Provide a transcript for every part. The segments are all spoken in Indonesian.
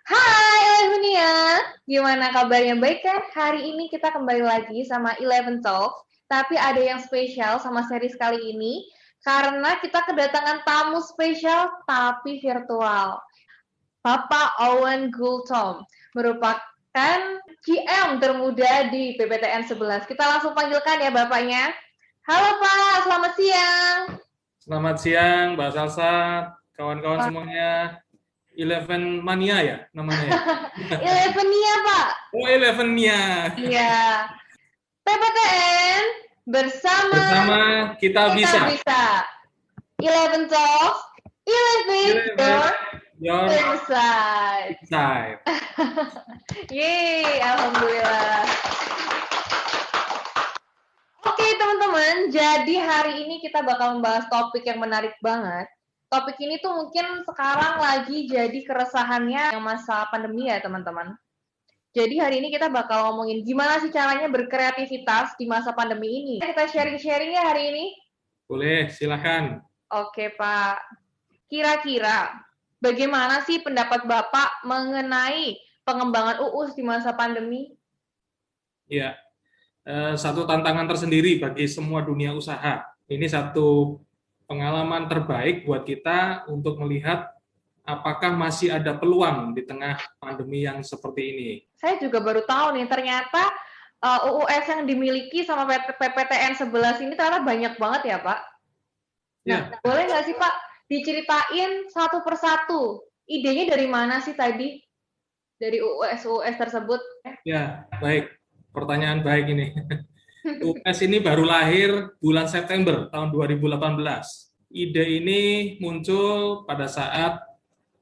Hai Elevonia, gimana kabarnya? Baik kan? Hari ini kita kembali lagi sama Eleven Talk, tapi ada yang spesial sama series kali ini, karena kita kedatangan tamu spesial tapi virtual. Bapak Owen Gultom, merupakan GM termuda di PPTN 11. Kita langsung panggilkan ya Bapaknya. Halo Pak, selamat siang. Selamat siang, Mbak Salsa, kawan-kawan semuanya. Eleven Mania ya namanya ya? Elevenia Pak. Oh, Elevenia. Iya. PPTN bersama Bersama kita kita bisa. bisa. Eleven Talk, Elevate Eleven your your insight. side. Yeay, alhamdulillah. Oke teman-teman, jadi hari ini kita bakal membahas topik yang menarik banget. Topik ini tuh mungkin sekarang lagi jadi keresahannya yang masa pandemi ya teman-teman. Jadi hari ini kita bakal ngomongin gimana sih caranya berkreativitas di masa pandemi ini. Kita sharing-sharing ya hari ini. Boleh, silakan. Oke Pak, kira-kira bagaimana sih pendapat Bapak mengenai pengembangan UUS di masa pandemi? Ya, satu tantangan tersendiri bagi semua dunia usaha. Ini satu pengalaman terbaik buat kita untuk melihat apakah masih ada peluang di tengah pandemi yang seperti ini. Saya juga baru tahu nih, ternyata UUS yang dimiliki sama PPTN 11 ini ternyata banyak banget ya Pak. Nah, Ya, boleh nggak sih Pak diceritain satu persatu, idenya dari mana sih tadi? Dari UUS-UUS tersebut? ya, baik. Pertanyaan baik ini. UPS ini baru lahir bulan September tahun 2018. Ide ini muncul pada saat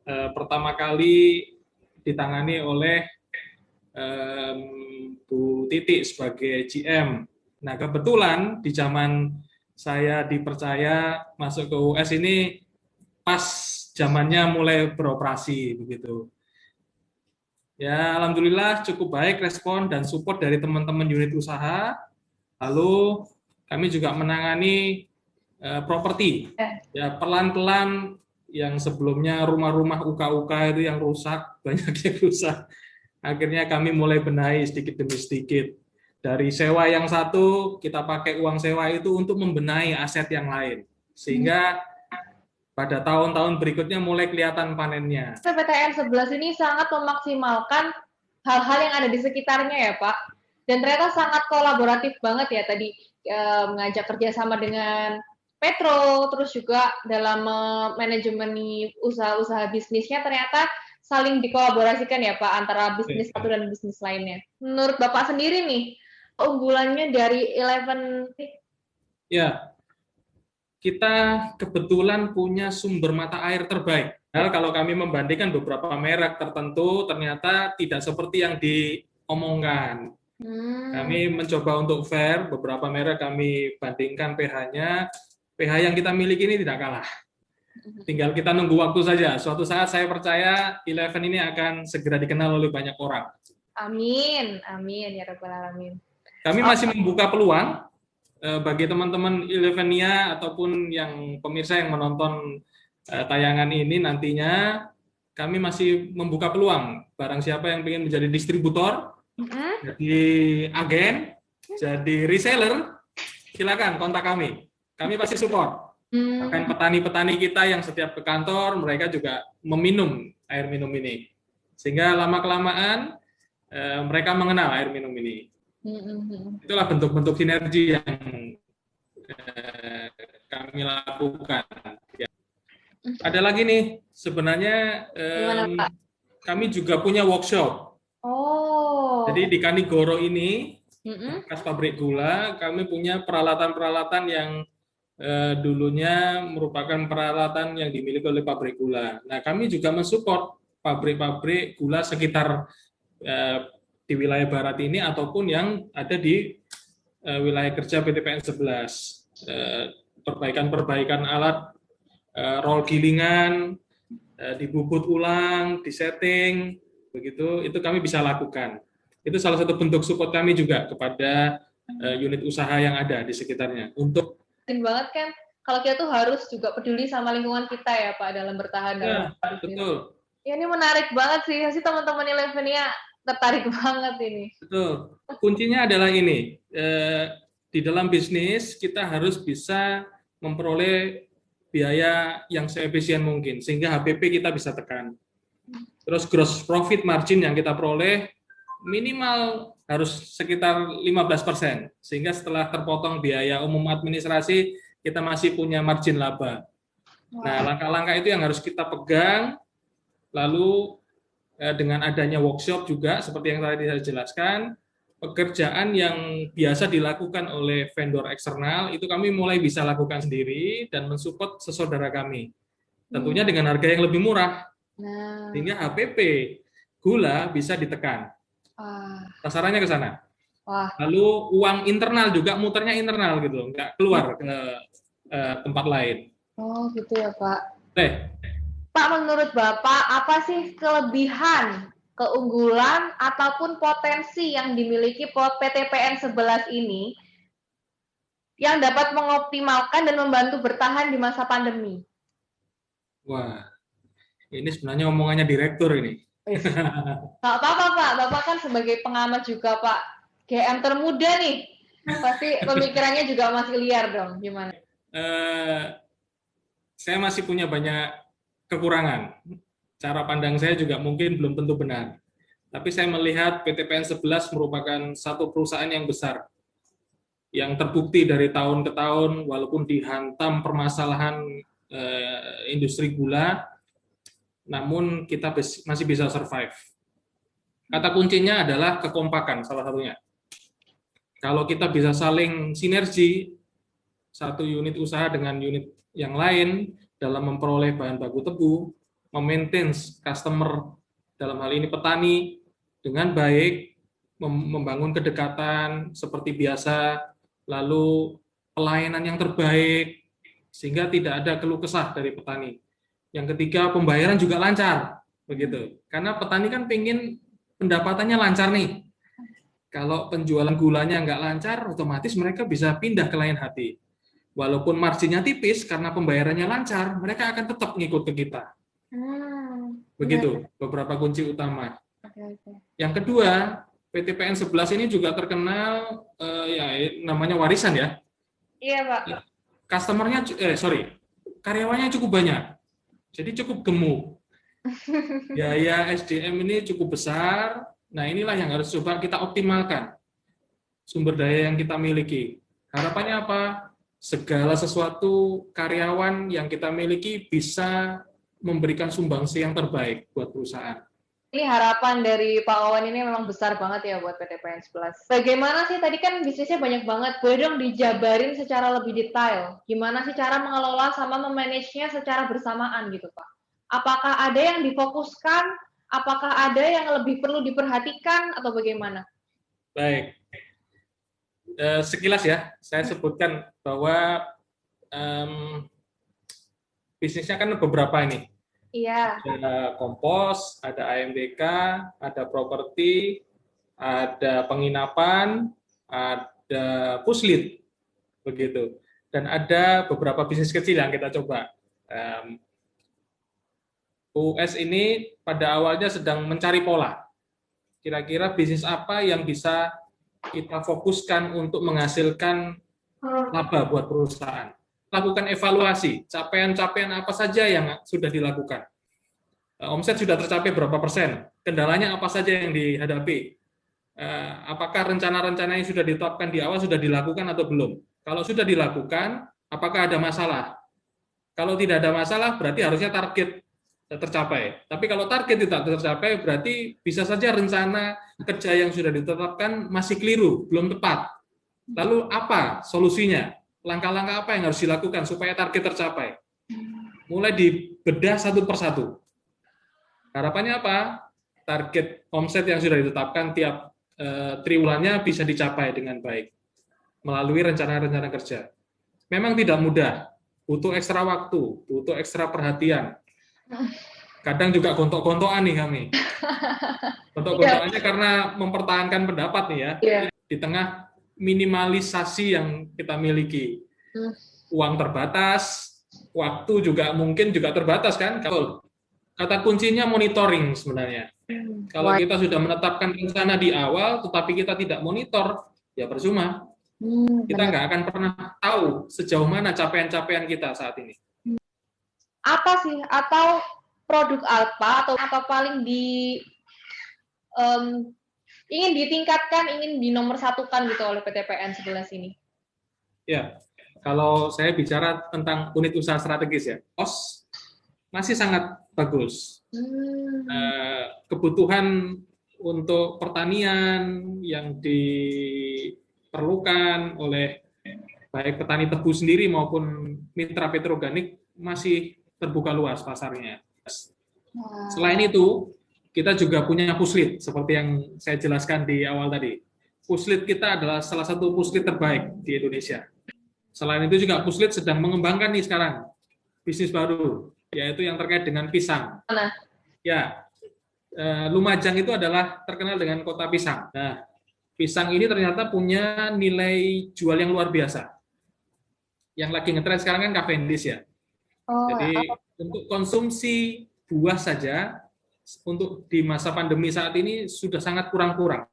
pertama kali ditangani oleh Bu Titi sebagai GM. Nah, kebetulan di zaman saya dipercaya masuk ke US ini pas zamannya mulai beroperasi begitu. Ya, alhamdulillah cukup baik respon dan support dari teman-teman unit usaha. Lalu kami juga menangani properti. Ya, pelan-pelan yang sebelumnya rumah-rumah UK-UK itu yang rusak, banyak yang rusak. Akhirnya kami mulai benahi sedikit demi sedikit. Dari sewa yang satu, kita pakai uang sewa itu untuk membenahi aset yang lain. Sehingga pada tahun-tahun berikutnya mulai kelihatan panennya. PPTN 11 ini sangat memaksimalkan hal-hal yang ada di sekitarnya ya Pak. Dan ternyata sangat kolaboratif banget ya tadi mengajak kerjasama dengan Petro, terus juga dalam manajemen usaha-usaha bisnisnya ternyata saling dikolaborasikan ya Pak antara bisnis satu dan bisnis lainnya. Menurut Bapak sendiri nih, unggulannya dari Eleven? Ya, kita kebetulan punya sumber mata air terbaik. Kalau kami membandingkan beberapa merek tertentu, ternyata tidak seperti yang diomongkan. Kami mencoba untuk fair, beberapa merek kami bandingkan pH-nya. pH yang kita miliki ini tidak kalah. Tinggal kita nunggu waktu saja. Suatu saat saya percaya Eleven ini akan segera dikenal oleh banyak orang. Amin, amin ya rabbal alamin. Kami masih membuka peluang bagi teman-teman Elevenia ataupun yang pemirsa yang menonton tayangan ini nantinya, kami masih membuka peluang. Barang siapa yang ingin menjadi distributor, jadi agen, jadi reseller, silakan kontak kami. Kami pasti support. Bahkan petani-petani kita yang setiap ke kantor, mereka juga meminum air minum ini. Sehingga lama-kelamaan mereka mengenal air minum ini. Itulah bentuk-bentuk sinergi yang kami lakukan. Ya. Ada lagi nih, sebenarnya kami juga punya workshop. Jadi di Kanigoro ini, bekas pabrik gula, kami punya peralatan-peralatan yang dulunya merupakan peralatan yang dimiliki oleh pabrik gula. Nah, kami juga mensupport pabrik-pabrik gula sekitar di wilayah barat ini ataupun yang ada di wilayah kerja PTPN 11. Perbaikan-perbaikan alat roll gilingan, dibubut ulang, disetting, begitu, itu kami bisa lakukan. Itu salah satu bentuk support kami juga kepada unit usaha yang ada di sekitarnya. Untuk penting banget kan, kalau kita tuh harus juga peduli sama lingkungan kita ya Pak dalam bertahan dalam betul. Ya, ini menarik banget sih. Pasti teman-teman Elevenia tertarik banget ini. Betul. Kuncinya adalah ini. Di dalam bisnis kita harus bisa memperoleh biaya yang seefisien mungkin sehingga HPP kita bisa tekan. Terus gross profit margin yang kita peroleh minimal harus sekitar 15%, sehingga setelah terpotong biaya umum administrasi kita masih punya margin laba. Nah, langkah-langkah itu yang harus kita pegang. Lalu dengan adanya workshop juga seperti yang tadi saya jelaskan, pekerjaan yang biasa dilakukan oleh vendor eksternal itu kami mulai bisa lakukan sendiri dan mensupport sesaudara kami. Tentunya dengan harga yang lebih murah. Sehingga HPP gula bisa ditekan. Sasarannya ke sana. Lalu uang internal juga muternya internal gitu, nggak keluar ke tempat lain. Oh gitu ya Pak. Pak, menurut Bapak apa sih kelebihan, keunggulan ataupun potensi yang dimiliki PTPN 11 ini yang dapat mengoptimalkan dan membantu bertahan di masa pandemi? Wah, ini sebenarnya omongannya direktur ini. Nggak apa-apa Pak, Bapak kan sebagai pengamat juga Pak, GM termuda nih, pasti pemikirannya juga masih liar dong, gimana? Saya masih punya banyak kekurangan. Cara pandang saya juga mungkin belum tentu benar. Tapi saya melihat PTPN 11 merupakan satu perusahaan yang besar, yang terbukti dari tahun ke tahun, walaupun dihantam permasalahan industri gula, namun kita masih bisa survive. Kata kuncinya adalah kekompakan salah satunya. Kalau kita bisa saling sinergi, satu unit usaha dengan unit yang lain dalam memperoleh bahan baku tebu, memaintain customer, dalam hal ini petani, dengan baik, membangun kedekatan seperti biasa, lalu pelayanan yang terbaik, sehingga tidak ada keluh kesah dari petani. Yang ketiga, pembayaran juga lancar, begitu. Karena petani kan pengen pendapatannya lancar nih. Kalau penjualan gulanya nggak lancar, otomatis mereka bisa pindah ke lain hati. Walaupun marginnya tipis, karena pembayarannya lancar, mereka akan tetap ngikut ke kita. Begitu, beberapa kunci utama. Yang kedua, PTPN 11 ini juga terkenal, namanya warisan ya. Iya Pak. Karyawannya cukup banyak. Jadi cukup gemuk. Biaya SDM ini cukup besar. Nah, inilah yang harus coba kita optimalkan. Sumber daya yang kita miliki. Harapannya apa? Segala sesuatu karyawan yang kita miliki bisa memberikan sumbangsi yang terbaik buat perusahaan. Ini harapan dari Pak Wawan ini memang besar banget ya buat PTPN 11. Bagaimana sih, tadi kan bisnisnya banyak banget, boleh dong dijabarin secara lebih detail. Gimana sih cara mengelola sama memanagenya secara bersamaan gitu Pak? Apakah ada yang difokuskan? Apakah ada yang lebih perlu diperhatikan atau bagaimana? Baik. Sekilas ya, saya sebutkan bahwa bisnisnya kan beberapa ini. Iya. Ada kompos, ada AMDK, ada properti, ada penginapan, ada puslit, begitu. Dan ada beberapa bisnis kecil yang kita coba. US ini pada awalnya sedang mencari pola. Kira-kira bisnis apa yang bisa kita fokuskan untuk menghasilkan laba buat perusahaan. Lakukan evaluasi, capaian-capaian apa saja yang sudah dilakukan. Omset sudah tercapai berapa persen, kendalanya apa saja yang dihadapi. Apakah rencana-rencana yang sudah ditetapkan di awal sudah dilakukan atau belum. Kalau sudah dilakukan, apakah ada masalah. Kalau tidak ada masalah, berarti harusnya target tercapai. Tapi kalau target tidak tercapai, berarti bisa saja rencana kerja yang sudah ditetapkan masih keliru, belum tepat. Lalu apa solusinya? Langkah-langkah apa yang harus dilakukan supaya target tercapai? Mulai dibedah satu persatu. Harapannya apa? Target omset yang sudah ditetapkan tiap triwulannya bisa dicapai dengan baik melalui rencana-rencana kerja. Memang tidak mudah, butuh ekstra waktu, butuh ekstra perhatian. Kadang juga gontok-gontokan nih kami. Gontok-gontokannya karena mempertahankan pendapat nih ya. Di tengah minimalisasi yang kita miliki. Uang terbatas, waktu juga mungkin juga terbatas kan. kata kuncinya monitoring sebenarnya. Kalau kita sudah menetapkan rencana di awal, tetapi kita tidak monitor, ya percuma. Kita nggak akan pernah tahu sejauh mana capaian-capaian kita saat ini. Apa sih, atau produk apa, atau apa paling ingin ditingkatkan, ingin dinomorsatukan gitu oleh PTPN 11 ini? Ya, kalau saya bicara tentang unit usaha strategis ya, POS masih sangat bagus. Kebutuhan untuk pertanian yang diperlukan oleh baik petani tebu sendiri maupun mitra petroorganik masih terbuka luas pasarnya. Selain itu, kita juga punya puslit seperti yang saya jelaskan di awal tadi. Puslit kita adalah salah satu puslit terbaik di Indonesia. Selain itu juga puslit sedang mengembangkan nih sekarang bisnis baru, yaitu yang terkait dengan pisang. Ya, Lumajang itu adalah terkenal dengan kota pisang. Nah, pisang ini ternyata punya nilai jual yang luar biasa. Yang lagi ngetren sekarang kan Cavendish ya. Jadi untuk konsumsi buah saja, untuk di masa pandemi saat ini sudah sangat kurang-kurang.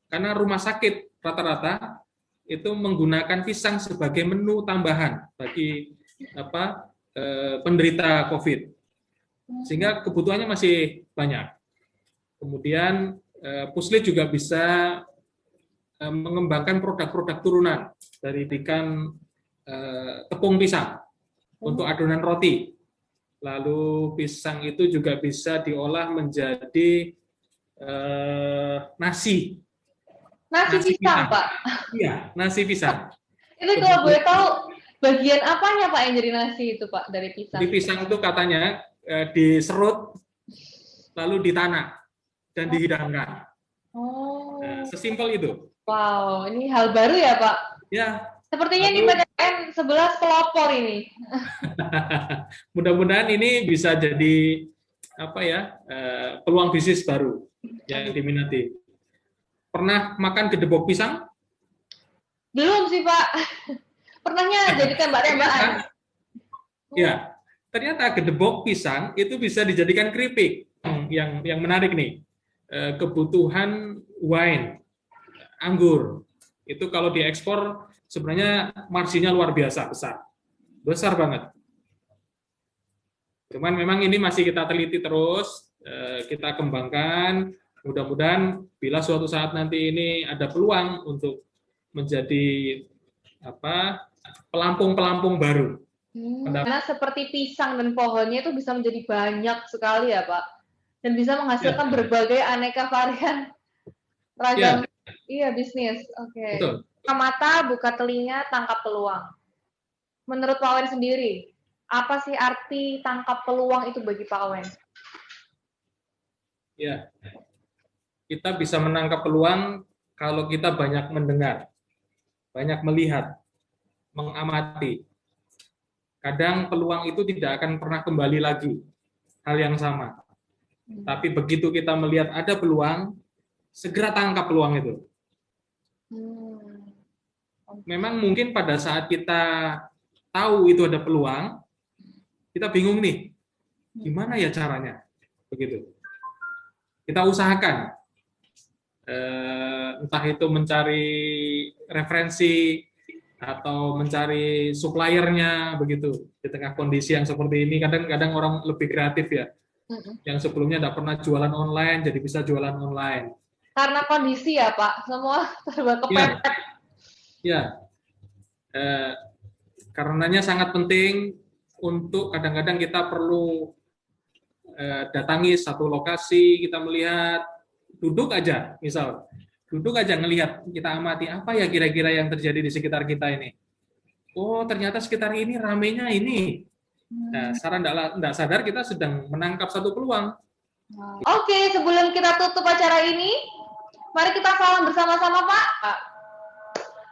Karena rumah sakit rata-rata itu menggunakan pisang sebagai menu tambahan bagi penderita COVID, sehingga kebutuhannya masih banyak. Kemudian Puslit juga bisa mengembangkan produk-produk turunan dari ikan tepung pisang untuk adonan roti. Lalu pisang itu juga bisa diolah menjadi nasi. Nasi pisang, Pak? Iya, nasi pisang. Itu kalau boleh tahu, bagian apanya Pak yang jadi nasi itu Pak dari pisang? Di pisang itu katanya diserut, lalu ditanak, dan dihidangkan. Nah, sesimpel itu. Wow, ini hal baru ya Pak? Ya. Sepertinya di PTPN 11 pelopor ini. Mudah-mudahan ini bisa jadi peluang bisnis baru yang diminati. Pernah makan gedebok pisang? Belum sih Pak. Pernahnya jadi tembak-tembakan. Ya, ternyata gedebok pisang itu bisa dijadikan keripik. Yang menarik nih, kebutuhan wine, anggur, itu kalau diekspor sebenarnya marginnya luar biasa besar banget. Cuman memang ini masih kita teliti terus, kita kembangkan. Mudah-mudahan bila suatu saat nanti ini ada peluang untuk menjadi pelampung baru. Karena seperti pisang dan pohonnya itu bisa menjadi banyak sekali ya Pak, dan bisa menghasilkan berbagai aneka varian ragam bisnis. Oke. Buka mata, buka telinga, tangkap peluang. Menurut Pak Wen sendiri, apa sih arti tangkap peluang itu bagi Pak Wen? Ya. Kita bisa menangkap peluang kalau kita banyak mendengar, banyak melihat, mengamati. Kadang peluang itu tidak akan pernah kembali lagi, hal yang sama. Tapi begitu kita melihat ada peluang, segera tangkap peluang itu. Memang mungkin pada saat kita tahu itu ada peluang, kita bingung nih, gimana ya caranya? Begitu. Kita usahakan. Entah itu mencari referensi atau mencari suppliernya begitu di tengah kondisi yang seperti ini. Kadang-kadang orang lebih kreatif ya, yang sebelumnya tidak pernah jualan online jadi bisa jualan online karena kondisi ya Pak, semua serba kepepet. Ya, karenanya sangat penting untuk kadang-kadang kita perlu datangi satu lokasi, kita melihat, duduk aja, ngelihat, kita amati apa ya kira-kira yang terjadi di sekitar kita ini. Oh, ternyata sekitar ini ramenya ini. Nah, secara tidak sadar kita sedang menangkap satu peluang. Oke, sebelum kita tutup acara ini, mari kita salam bersama-sama Pak.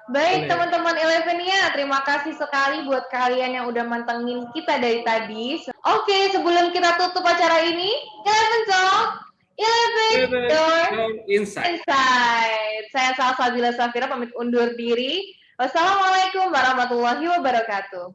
Baik teman-teman Elevenia, terima kasih sekali buat kalian yang udah mantengin kita dari tadi. Oke, sebelum kita tutup acara ini, Eleven Talk, Elevate Your Insight. Saya Salsabila Safira pamit undur diri. Wassalamualaikum warahmatullahi wabarakatuh.